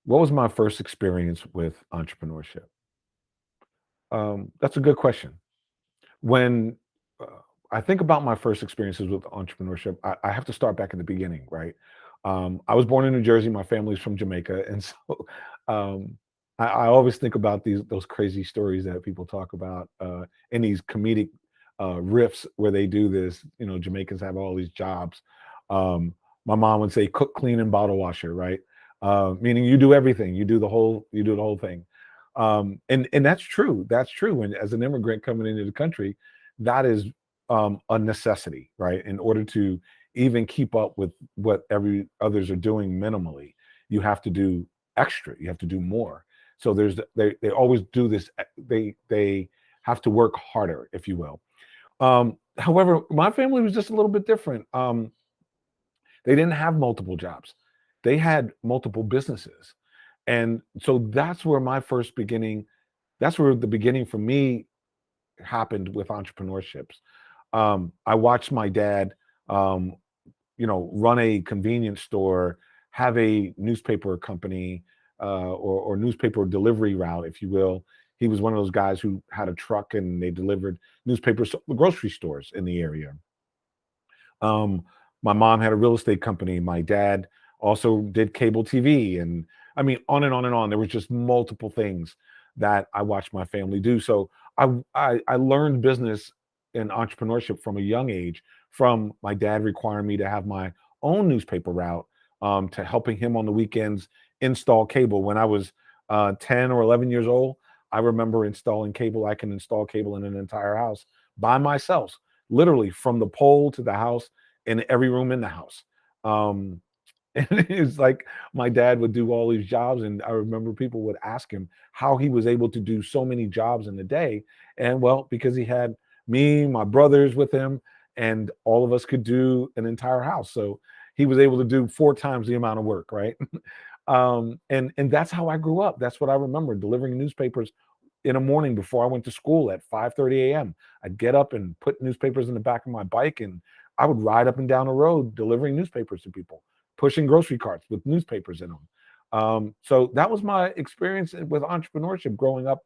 What was my first experience with entrepreneurship? That's a good question. When uh, I think about my first experiences with entrepreneurship, I have to start back at the beginning, right? I was born in New Jersey. My family's from Jamaica, and so um, I always think about those crazy stories that people talk about in these comedic riffs where they do this. Jamaicans have all these jobs. Um, my mom would say, "Cook, clean, and bottle washer," right? Meaning you do everything. You do the whole thing. And that's true. That's true. And as an immigrant coming into the country, that is a necessity, right? In order to even keep up with what every others are doing minimally, you have to do extra. You have to do more. So they always do this. They have to work harder, if you will. However, my family was just a little bit different. They didn't have multiple jobs. They had multiple businesses. And so that's where the beginning for me happened with entrepreneurships. I watched my dad, um, run a convenience store, have a newspaper company, or newspaper delivery route, if you will. He was one of those guys who had a truck and they delivered newspapers to the grocery stores in the area. Um, my mom had a real estate company. My dad also did cable TV, and I mean, on and on and on. There was just multiple things that I watched my family do. So I learned business and entrepreneurship from a young age, from my dad requiring me to have my own newspaper route, to helping him on the weekends install cable. When I was 10 or 11 years old, I remember installing cable. I can install cable in an entire house by myself, literally from the pole to the house, in every room in the house. Um, and it's like my dad would do all these jobs, and I remember people would ask him how he was able to do so many jobs in a day. And well, because he had me, my brothers with him, and all of us could do an entire house. So he was able to do four times the amount of work, right? And that's how I grew up. That's what I remember, delivering newspapers in the morning before I went to school at 5:30 a.m. I'd get up and put newspapers in the back of my bike, and I would ride up and down the road delivering newspapers to people, pushing grocery carts with newspapers in them. So that was my experience with entrepreneurship growing up,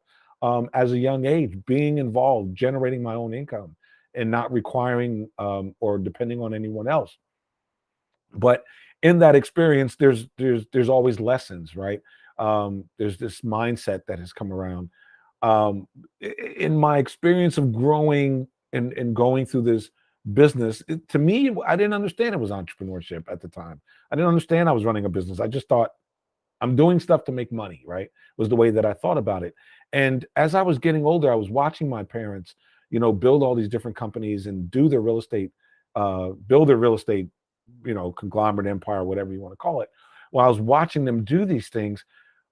as a young age, being involved, generating my own income, and not requiring or depending on anyone else. But in that experience, there's always lessons, right? There's this mindset that has come around. In my experience of growing and going through this business, to me, I didn't understand it was entrepreneurship at the time. I didn't understand I was running a business. I just thought I'm doing stuff to make money, right? Was the way that I thought about it. And as I was getting older, I was watching my parents, build all these different companies and do their real estate, build their real estate, conglomerate empire, whatever you want to call it. While I was watching them do these things,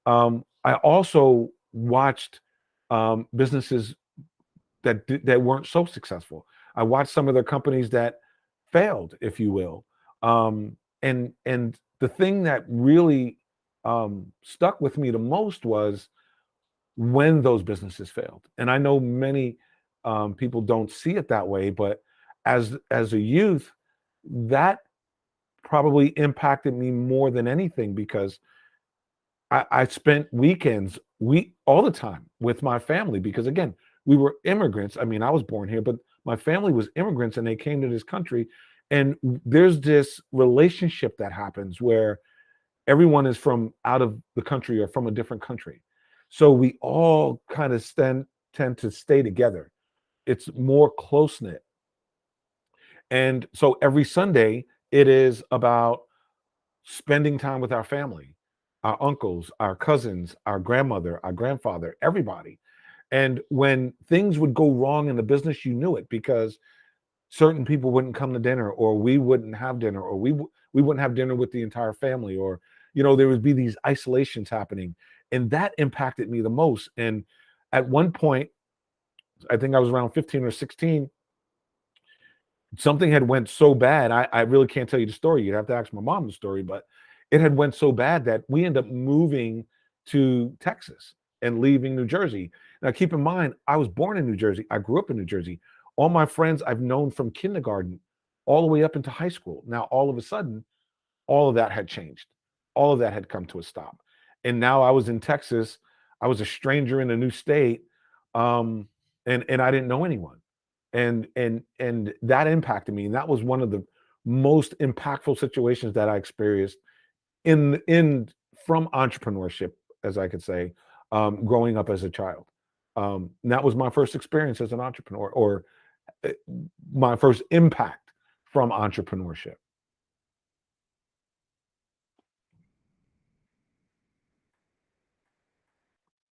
I also watched businesses that weren't so successful. I watched some of their companies that failed, if you will. And the thing that really stuck with me the most was when those businesses failed. And I know many people don't see it that way, but as a youth, that probably impacted me more than anything, because I spent weekends all the time with my family, because again, we were immigrants. I mean, I was born here, but my family was immigrants and they came to this country. And there's this relationship that happens where everyone is from out of the country or from a different country. So we all kind of tend to stay together. It's more close knit. And so every Sunday, it is about spending time with our family, our uncles, our cousins, our grandmother, our grandfather, everybody. And when things would go wrong in the business, you knew it, because certain people wouldn't come to dinner, or we wouldn't have dinner, or we wouldn't have dinner with the entire family, or there would be these isolations happening. And that impacted me the most. And at one point, I think I was around 15 or 16, something had went so bad. I really can't tell you the story. You'd have to ask my mom the story, but it had went so bad that we ended up moving to Texas and leaving New Jersey. Now, keep in mind, I was born in New Jersey. I grew up in New Jersey. All my friends I've known from kindergarten all the way up into high school. Now, all of a sudden, all of that had changed. All of that had come to a stop. And now I was in Texas. I was a stranger in a new state, and I didn't know anyone, and that impacted me. And that was one of the most impactful situations that I experienced in from entrepreneurship, as I could say, growing up as a child. And that was my first experience as an entrepreneur, or uh, my first impact from entrepreneurship.